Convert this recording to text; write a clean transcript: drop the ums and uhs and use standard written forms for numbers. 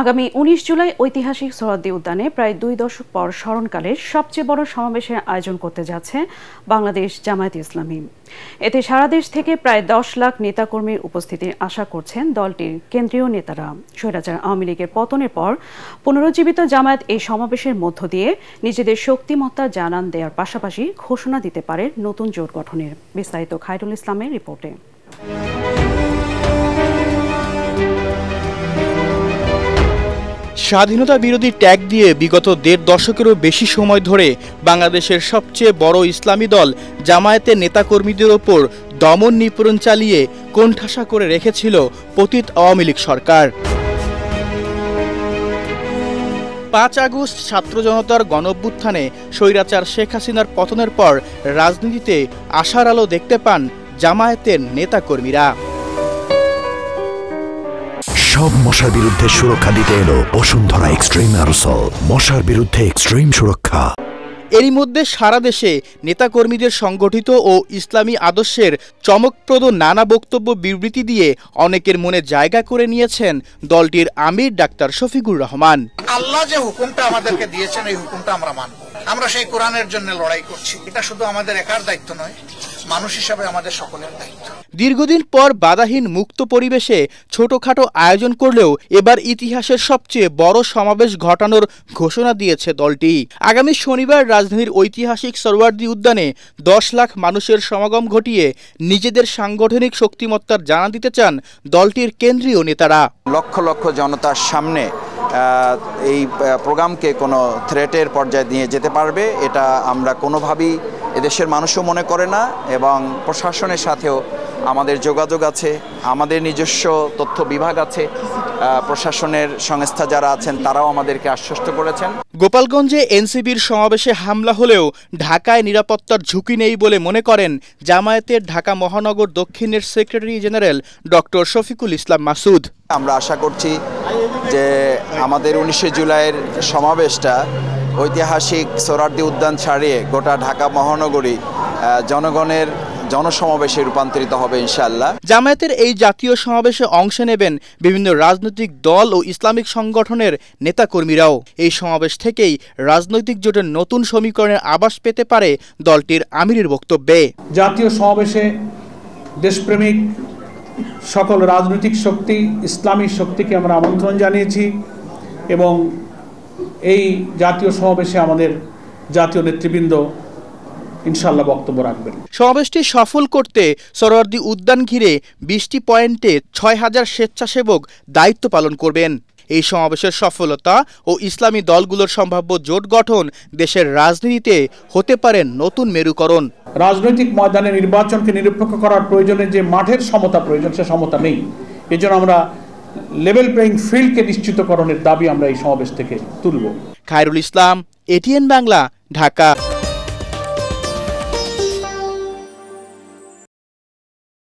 আগামী ১৯ জুলাই ঐতিহাসিক সোহরাওয়ার্দী উদ্যানে প্রায় ২ দশক পর স্মরণকালের সবচেয়ে বড় সমাবেশের আয়োজন করতে যাচ্ছে বাংলাদেশ জামায়াতে ইসলামী। এতে সারা দেশ থেকে প্রায় ১০ লাখ নেতাকর্মীর উপস্থিতির আশা করছেন দলটির কেন্দ্রীয় নেতারা। স্বৈরাচার আওয়ামী লীগের পতনের পর পুনরুজ্জীবিত জামায়াত এই সমাবেশের মধ্য দিয়ে নিজেদের শক্তিমত্তা জানান দেওয়ার পাশাপাশি ঘোষণা দিতে পারে নতুন জোট গঠনের। বিস্তারিত খায়রুল ইসলামের রিপোর্টে। স্বাধীনতা বিরোধী ট্যাগ দিয়ে বিগত ১.৫ দশকেরও বেশি সময় ধরে বাংলাদেশের সবচেয়ে বড় ইসলামী দল জামায়াতের নেতাকর্মীদের ওপর দমন নিপীড়ন চালিয়ে কোণঠাসা করে রেখেছিল পতিত আওয়ামী লীগ সরকার। ৫ আগস্ট ছাত্র জনতার গণঅভ্যুত্থানে স্বৈরাচার শেখ হাসিনার পতনের পর রাজনীতিতে আশার আলো দেখতে পান জামায়াতের নেতাকর্মীরা। সব মশার বিরুদ্ধে সুরক্ষা দিতে এলো বসুন্ধরা এক্সট্রিম অ্যারোসল, মশার বিরুদ্ধে এক্সট্রিম সুরক্ষা। এরই মধ্যে সারা দেশে নেতাকর্মীদের সংগঠিত ও ইসলামী আদর্শের চমকপ্রদ নানা বক্তব্য বিবৃতি দিয়ে অনেকের মনে জায়গা করে নিয়েছেন দলটির আমির ডাক্তার শফিকুর রহমান। আল্লাহ যে হুকুমটা আমাদেরকে দিয়েছেন এই হুকুমটা আমরা মানব। আমরা সেই কোরআনের জন্য লড়াই করছি। এটা শুধু আমাদের একার দায়িত্ব নয়, মানুষ হিসাবে আমাদের সকলের দায়িত্ব। দীর্ঘদিন পর বাধাহীন মুক্ত পরিবেশে ছোটখাটো আয়োজন করলেও এবার ইতিহাসের সবচেয়ে বড় সমাবেশ ঘটানোর ঘোষণা দিয়েছে দলটি। আগামী শনিবার রাজধানীর ঐতিহাসিক সোহরাওয়ার্দী উদ্যানে ১০ লাখ মানুষের সমাগম ঘটিয়ে নিজেদের সাংগঠনিক শক্তিমত্তার জানান দিতে চান দলটির কেন্দ্রীয় নেতারা। লক্ষ লক্ষ জনতার সামনে এই প্রোগ্রামকে কোনো থ্রেটের পর্যায়ে নিয়ে যেতে পারবে এটা আমরা কোনোভাবেই এদেশের মানুষও মনে করে না, এবং প্রশাসনের সাথেও আমাদের যোগাযোগ আছে, আমাদের নিজস্ব তথ্য বিভাগ আছে, প্রশাসনের সংস্থা যারা আছেন তারাও আমাদেরকে আশ্বস্ত করেছেন। গোপালগঞ্জে এনসিবির সমাবেশে হামলা হলেও ঢাকায় নিরাপত্তার ঝুঁকি নেই বলে মনে করেন জামায়াতের ঢাকা মহানগর দক্ষিণের secretary general doctor Shafiqul Islam Masud. আমরা আশা করছি যে আমাদের ১৯ জুলাইয়ের সমাবেশটা ঐতিহাসিক সোহরাওয়ার্দী উদ্যান ছাড়িয়ে গোটা ঢাকা মহানগরী জনগণের জনসমাবেশে রূপান্তরিত হবে ইনশাআল্লাহ। জামায়াতের এই জাতীয় সমাবেশে অংশ নেবেন বিভিন্ন রাজনৈতিক দল ও ইসলামিক সংগঠনের নেতাকর্মীরাও। এই সমাবেশ থেকেই রাজনৈতিক জোটের নতুন সমীকরণের আভাস পেতে পারে দলটির আমিরের বক্তব্যে। জাতীয় সমাবেশে দেশপ্রেমিক সকল রাজনৈতিক শক্তি, ইসলামী শক্তিকে আমরা আমন্ত্রণ জানিয়েছি এবং এই জাতীয় সমাবেশে আমাদের জাতীয় নেতৃবৃন্দ ইনশাআল্লাহ বক্তব্য রাখবেন। সমাবেশটি সফল করতে সোহরাওয়ার্দী উদ্যান ঘিরে ২০টি পয়েন্টে ৬,০০০ স্বেচ্ছাসেবক দায়িত্ব পালন করবেন। এই সমাবেশের সফলতা ও ইসলামী দলগুলোর সম্ভাব্য জোট গঠন দেশের রাজনীতিতে হতে পারে নতুন মেরুকরণ। রাজনৈতিক ময়দানে নির্বাচনকে নিরপেক্ষ করার প্রয়োজনে যে মাঠের সমতা প্রয়োজন, সে সমতা নেই। এজন্য আমরা লেভেল প্লেইং ফিল্ডকে নিশ্চিতকরণের দাবি আমরা এই সমাবেশ থেকে তুলব। খায়রুল ইসলাম, এটিএন বাংলা, ঢাকা।